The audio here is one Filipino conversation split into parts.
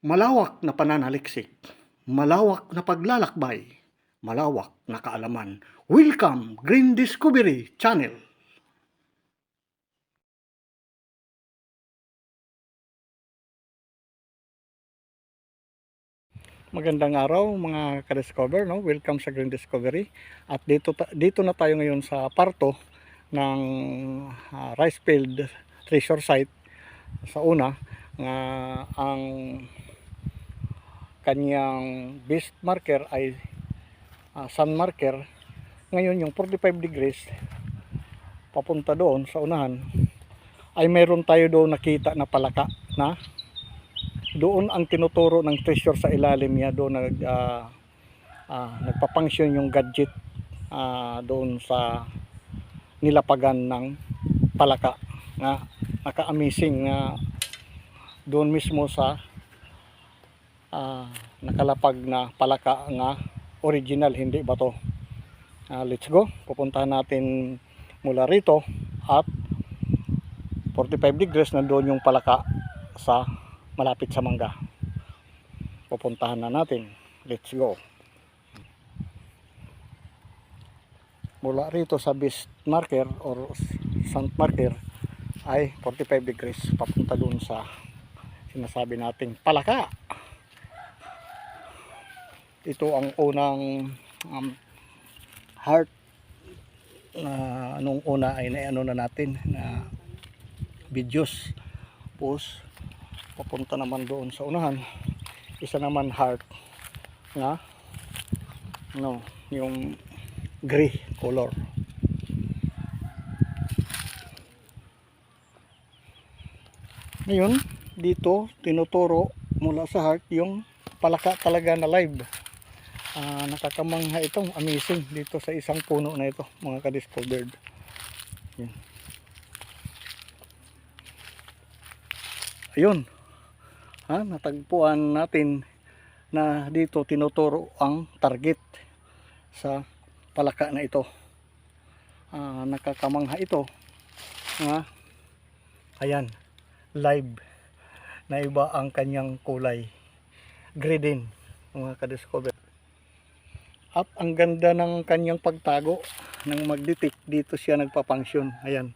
Malawak na pananaliksik, malawak na paglalakbay, malawak na kaalaman. Welcome Green Discovery Channel. Magandang araw mga ka-discover, no? Welcome sa Green Discovery. At dito na tayo ngayon sa parto ng rice field treasure site sa una nga ang kanyang base marker ay sun marker. Ngayon yung 45 degrees papunta doon sa unahan ay mayroon tayo doon nakita na palaka na doon ang tinuturo ng treasure sa ilalim niya. Doon nagpapangsyon yung gadget doon sa nilapagan ng palaka na naka-amazing doon mismo sa nakalapag na palaka nga original, hindi ba to. Let's go, pupuntahan natin mula rito at 45 degrees na doon yung palaka sa malapit sa mangga. Pupuntahan na natin. Let's go. Mula rito sa base marker or sun marker ay 45 degrees papunta doon sa sinasabi nating palaka. Ito ang unang heart na nung una ay naano na natin na videos. Post papunta naman doon sa unahan, isa naman heart nga yung gray color. Ngayon dito tinuturo mula sa heart yung palaka talaga na live. Nakakamangha itong amazing dito sa isang puno na ito mga ka-discovered. Ayun, natagpuan natin na dito tinuturo ang target sa palaka na ito. Nakakamangha ito ayan, live na iba ang kanyang kulay, gray din mga ka-discover. At ang ganda ng kanyang pagtago ng magnetic, dito siya nagpapangsyon. Ayan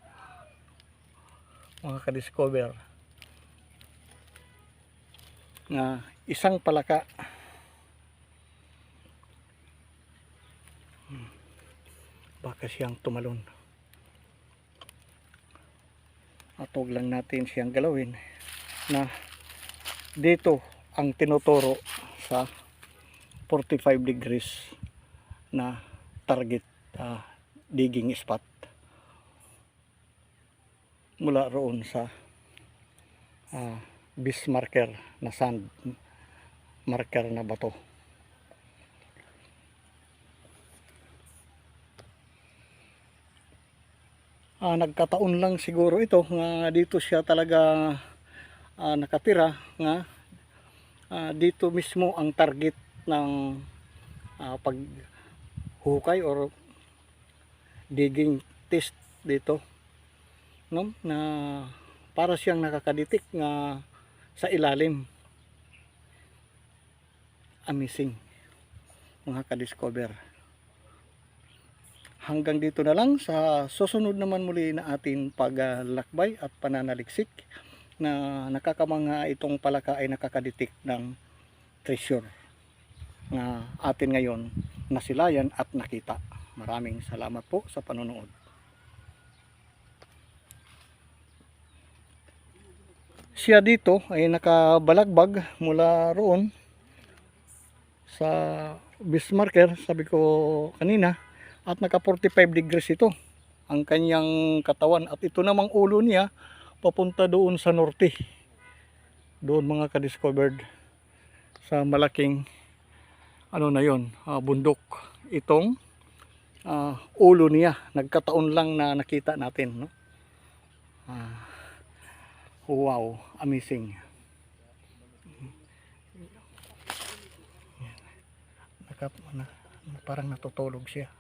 mga ka-discover, na isang palaka baka siyang tumalon at huwag lang natin siyang galawin. Na dito ang tinuturo sa 45 degrees na target digging spot mula roon sa base marker na sand marker na bato. Nagkataon lang siguro ito nga dito siya talaga nakatira nga dito mismo ang target ng paghukay or digging test dito, no? Na para siyang nakakaditik nga sa ilalim. Amazing mga ka-discover. Hanggang dito na lang, sa susunod naman muli na atin paglakbay at pananaliksik na nakakamangha itong palaka ay nakakaditik ng treasure na atin ngayon nasilayan at nakita. Maraming salamat po sa panonood. Siya dito ay nakabalagbag mula roon sa base marker, sabi ko kanina, at naka 45 degrees ito ang kanyang katawan. At ito namang ulo niya papunta doon sa norte, doon mga ka-discovered, sa malaking na yon, bundok. Itong ulo niya, nagkataon lang na nakita natin, no? Wow, amazing. Parang natutulog siya.